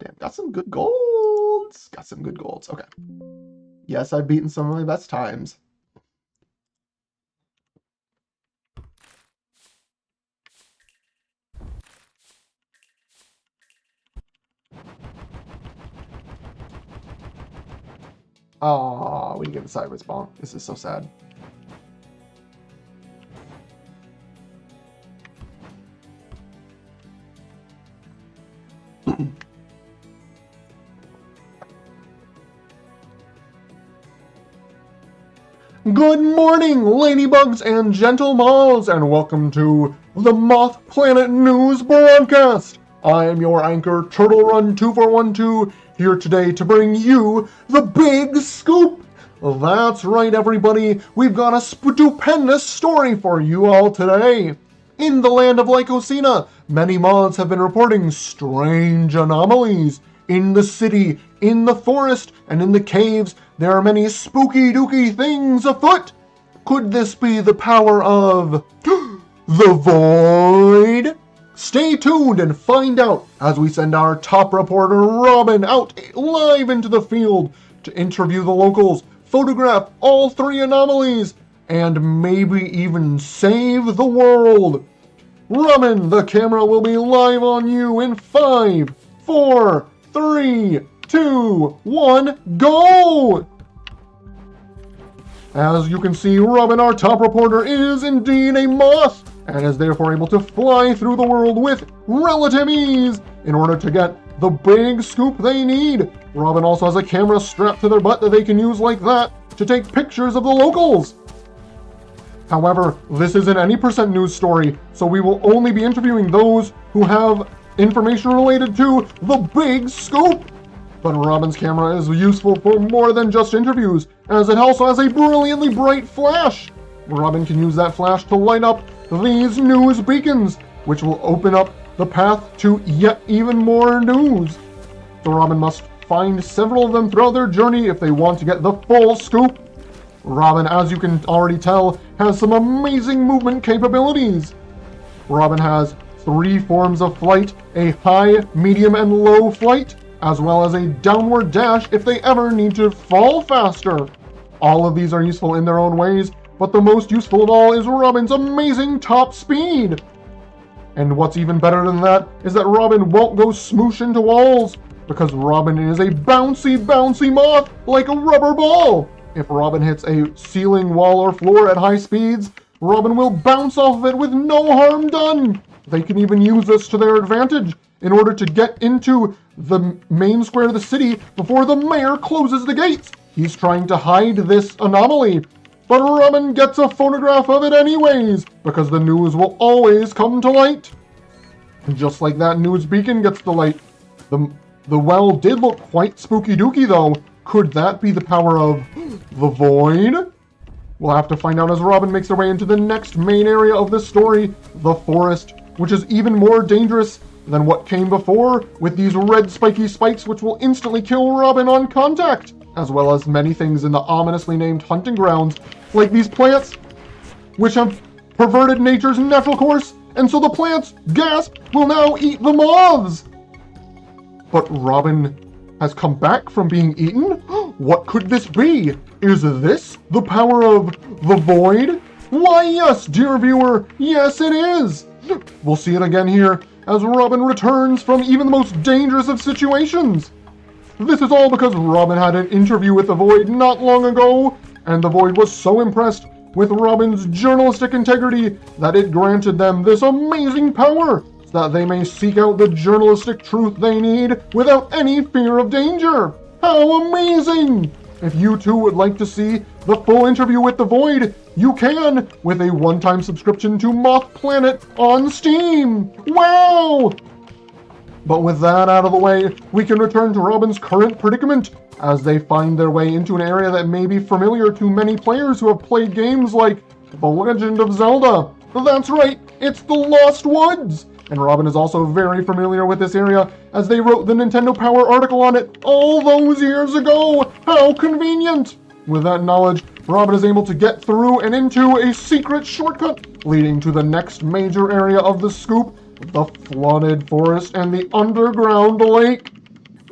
Damn, got some good golds. Got some good golds. Okay. Yes, I've beaten some of my best times. Aw, we get the sideways bonk. This is so sad. Good morning, ladybugs and gentle moths, and welcome to the Moth Planet News Broadcast. I am your anchor, Turtle Run 2412, here today to bring you the big scoop. That's right, everybody. We've got a stupendous story for you all today. In the land of Lycosina, many moths have been reporting strange anomalies. In the city, in the forest, and in the caves, there are many spooky dooky things afoot. Could this be the power of the void? Stay tuned and find out as we send our top reporter Robin out live into the field to interview the locals, photograph all three anomalies, and maybe even save the world. Robin, the camera will be live on you in 5, 4, 3, 2, 1, go! As you can see, Robin, our top reporter, is indeed a moth, and is therefore able to fly through the world with relative ease in order to get the big scoop they need. Robin also has a camera strapped to their butt that they can use like that to take pictures of the locals. However, this isn't any percent news story, so we will only be interviewing those who have information related to the big scoop. But Robin's camera is useful for more than just interviews, as it also has a brilliantly bright flash. Robin can use that flash to light up these news beacons, which will open up the path to yet even more news. So Robin must find several of them throughout their journey if they want to get the full scoop. Robin, as you can already tell, has some amazing movement capabilities. Robin has 3 forms of flight, a high, medium, and low flight, as well as a downward dash if they ever need to fall faster. All of these are useful in their own ways, but the most useful of all is Robin's amazing top speed. And what's even better than that is that Robin won't go smoosh into walls, because Robin is a bouncy, bouncy moth like a rubber ball. If Robin hits a ceiling, wall, or floor at high speeds, Robin will bounce off of it with no harm done. They can even use this to their advantage in order to get into the main square of the city before the mayor closes the gates. He's trying to hide this anomaly, but Robin gets a photograph of it anyways, because the news will always come to light. And just like that news beacon gets the light, the well did look quite spooky dooky though. Could that be the power of the void? We'll have to find out as Robin makes her way into the next main area of this story, the forest, which is even more dangerous than what came before, with these red spiky spikes which will instantly kill Robin on contact, as well as many things in the ominously named hunting grounds, like these plants, which have perverted nature's natural course, and so the plants, gasp, will now eat the moths. But Robin has come back from being eaten? What could this be? Is this the power of the void? Why, yes, dear viewer, yes it is. We'll see it again here as Robin returns from even the most dangerous of situations. This is all because Robin had an interview with the void not long ago, and the void was so impressed with Robin's journalistic integrity that it granted them this amazing power, so that they may seek out the journalistic truth they need without any fear of danger. How amazing! If you too would like to see the full interview with the void, you can with a one-time subscription to Moth Planet on Steam. Wow! But with that out of the way, we can return to Robin's current predicament as they find their way into an area that may be familiar to many players who have played games like The Legend of Zelda. That's right, it's the Lost Woods! And Robin is also very familiar with this area as they wrote the Nintendo Power article on it all those years ago. How convenient! With that knowledge, Robin is able to get through and into a secret shortcut leading to the next major area of the scoop, the flooded forest and the underground lake.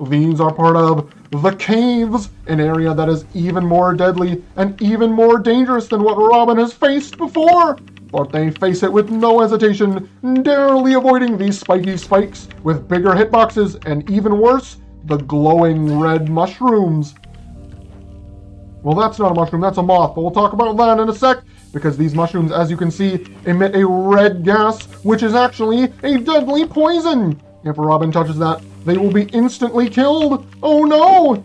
These are part of the caves, an area that is even more deadly and even more dangerous than what Robin has faced before. But they face it with no hesitation, narrowly avoiding these spiky spikes with bigger hitboxes and, even worse, the glowing red mushrooms. Well, that's not a mushroom, that's a moth, but we'll talk about that in a sec, because these mushrooms, as you can see, emit a red gas, which is actually a deadly poison. If Robin touches that, they will be instantly killed. Oh no!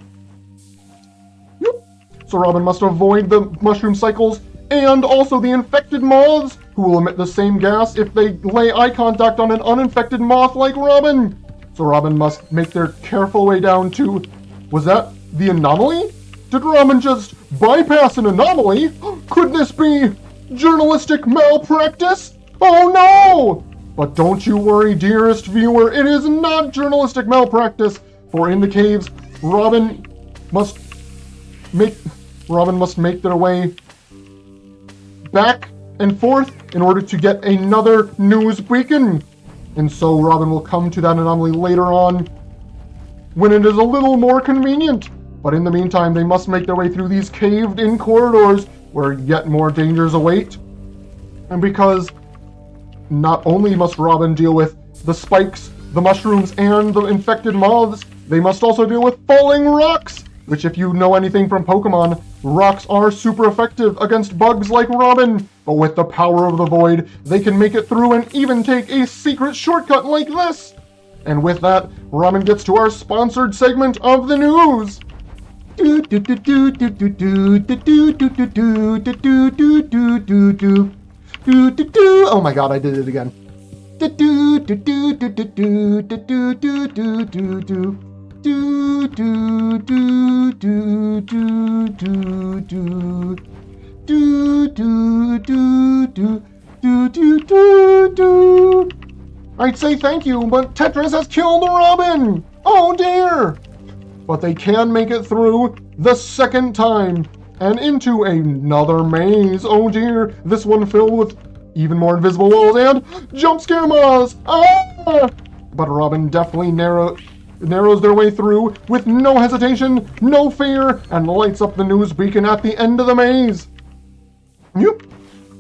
So Robin must avoid the mushroom cycles and also the infected moths, who will emit the same gas if they lay eye contact on an uninfected moth like Robin. So Robin must make their careful way down to... Was that the anomaly? Did Robin just bypass an anomaly? Could this be journalistic malpractice? Oh no! But don't you worry, dearest viewer, it is not journalistic malpractice, for in the caves, Robin must make their way back and forth in order to get another news beacon. And so Robin will come to that anomaly later on when it is a little more convenient. But in the meantime, they must make their way through these caved-in corridors where yet more dangers await. And because not only must Robin deal with the spikes, the mushrooms, and the infected moths, they must also deal with falling rocks, which, if you know anything from Pokemon, rocks are super effective against bugs like Robin. But with the power of the Void, they can make it through and even take a secret shortcut like this. And with that, Robin gets to our sponsored segment of the news. Oh my god, I did it again. I'd say thank you, but Tetris has killed Robin! Oh dear! But they can make it through the second time and into another maze. Oh dear, this one filled with even more invisible walls and jump scare moths. Ah! But Robin definitely narrows their way through with no hesitation, no fear, and lights up the news beacon at the end of the maze. Yep.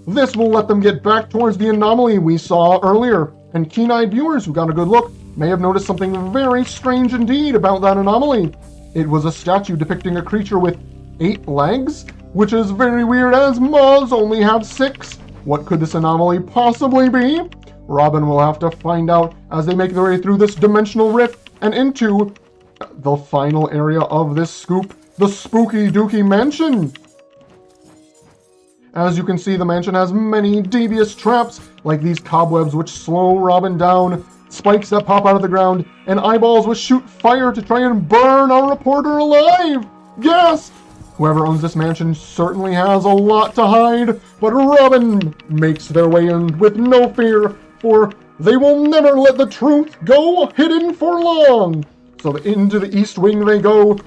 This will let them get back towards the anomaly we saw earlier, and keen-eyed viewers who got a good look may have noticed something very strange indeed about that anomaly. It was a statue depicting a creature with 8 legs, which is very weird as moths only have 6. What could this anomaly possibly be? Robin will have to find out as they make their way through this dimensional rift and into the final area of this scoop, the Spooky Dookie Mansion. As you can see, the mansion has many devious traps, like these cobwebs which slow Robin down, spikes that pop out of the ground, and eyeballs which shoot fire to try and burn our reporter alive! Yes! Whoever owns this mansion certainly has a lot to hide, but Robin makes their way in with no fear, for they will never let the truth go hidden for long! So into the East Wing they go,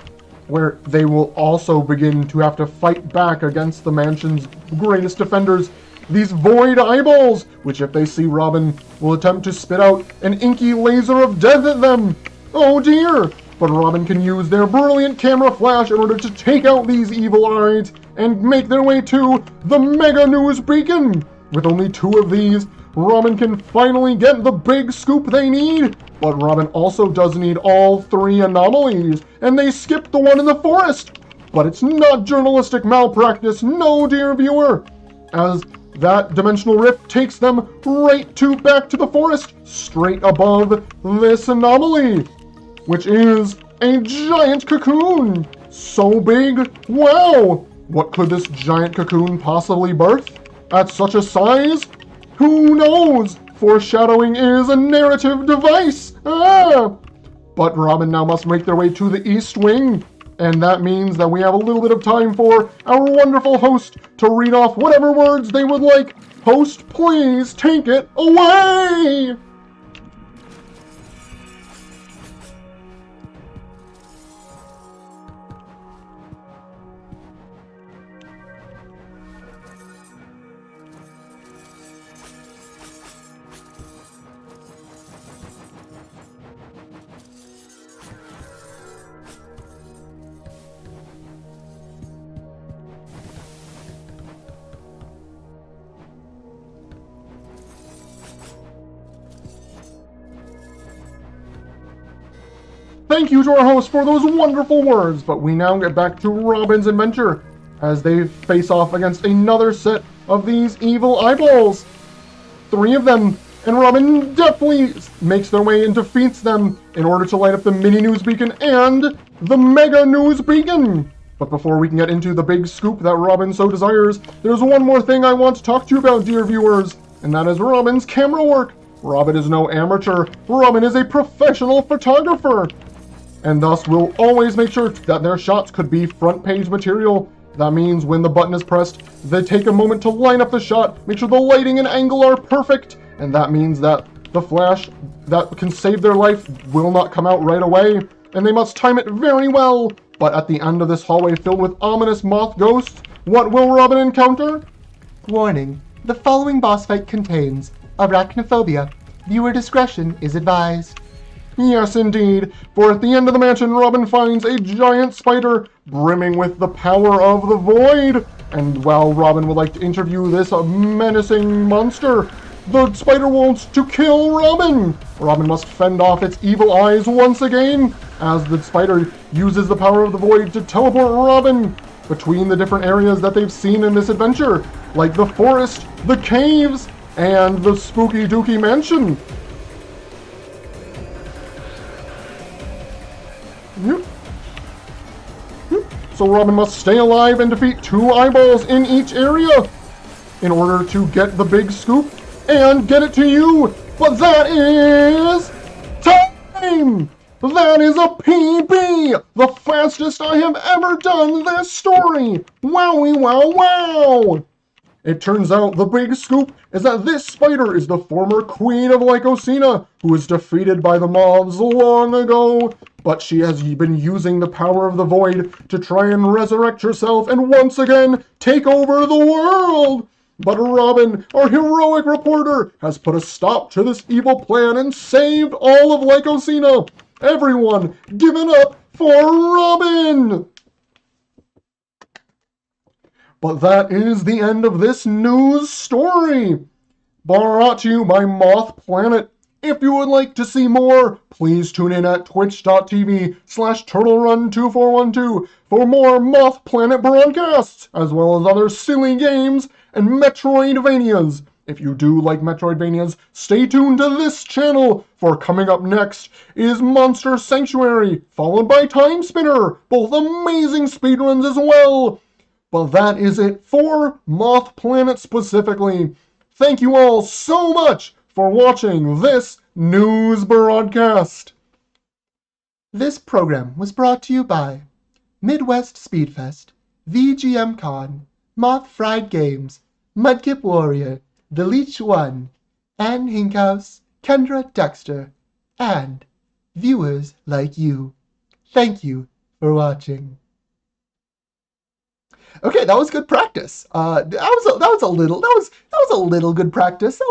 where they will also begin to have to fight back against the mansion's greatest defenders, these void eyeballs, which if they see Robin, will attempt to spit out an inky laser of death at them. Oh dear! But Robin can use their brilliant camera flash in order to take out these evil eyes and make their way to the Mega News Beacon. With only 2 of these, Robin can finally get the big scoop they need. But Robin also does need all 3 anomalies, and they skip the one in the forest. But it's not journalistic malpractice, no, dear viewer, as that dimensional rift takes them back to the forest, straight above this anomaly, which is a giant cocoon. So big, wow! What could this giant cocoon possibly birth at such a size? Who knows? Foreshadowing is a narrative device. But Robin now must make their way to the East Wing, and that means that we have a little bit of time for our wonderful host to read off whatever words they would like. Host, please take it away! Thank you to our host for those wonderful words, but we now get back to Robin's adventure as they face off against another set of these evil eyeballs. 3 of them, and Robin deftly makes their way and defeats them in order to light up the mini news beacon and the mega news beacon. But before we can get into the big scoop that Robin so desires, there's one more thing I want to talk to you about, dear viewers, and that is Robin's camera work. Robin is no amateur. Robin is a professional photographer, and thus will always make sure that their shots could be front page material. That means when the button is pressed, they take a moment to line up the shot, make sure the lighting and angle are perfect, and that means that the flash that can save their life will not come out right away, and they must time it very well. But at the end of this hallway filled with ominous moth ghosts, what will Robin encounter? Warning, the following boss fight contains arachnophobia. Viewer discretion is advised. Yes, indeed, for at the end of the mansion, Robin finds a giant spider brimming with the power of the void. And while Robin would like to interview this menacing monster, the spider wants to kill Robin. Robin must fend off its evil eyes once again, as the spider uses the power of the void to teleport Robin between the different areas that they've seen in this adventure, like the forest, the caves, and the spooky dooky mansion. So Robin must stay alive and defeat 2 eyeballs in each area in order to get the big scoop and get it to you. But that is time! That is a PB! The fastest I have ever done this story! Wowie wow wow! It turns out the big scoop is that this spider is the former queen of Lycosina, who was defeated by the moths long ago, but she has been using the power of the void to try and resurrect herself and once again take over the world. But Robin, our heroic reporter, has put a stop to this evil plan and saved all of Lycosina. Everyone, give it up for Robin! But that is the end of this news story, brought to you by Moth Planet. If you would like to see more, please tune in at twitch.tv/TurtleRun2412 for more Moth Planet broadcasts, as well as other silly games and metroidvanias. If you do like metroidvanias, stay tuned to this channel, for coming up next is Monster Sanctuary, followed by Time Spinner, both amazing speedruns as well. But that is it for Moth Planet specifically. Thank you all so much for watching this news broadcast. This program was brought to you by Midwest Speedfest, VGM Con, Moth Fried Games, Mudkip Warrior, The Leech One, Ann Hinkhouse, Kendra Dexter, and viewers like you. Thank you for watching. Okay, that was good practice. That was a little good practice. It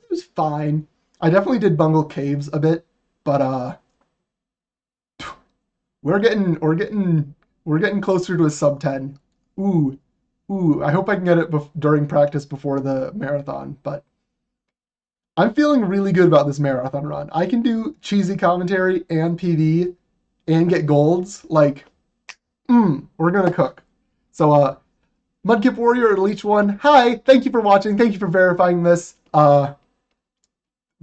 was fine. I definitely did bungle caves a bit, but we're getting closer to a sub 10. Ooh, I hope I can get it during practice before the marathon, but I'm feeling really good about this marathon run. I can do cheesy commentary and PV and get golds. Like, we're gonna cook. So, Mudkip Warrior, Leech One, hi, thank you for watching, thank you for verifying this.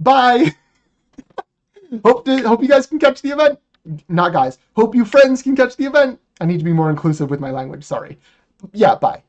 Bye! Hope you guys can catch the event. Not guys. Hope you friends can catch the event. I need to be more inclusive with my language, sorry. Yeah, bye.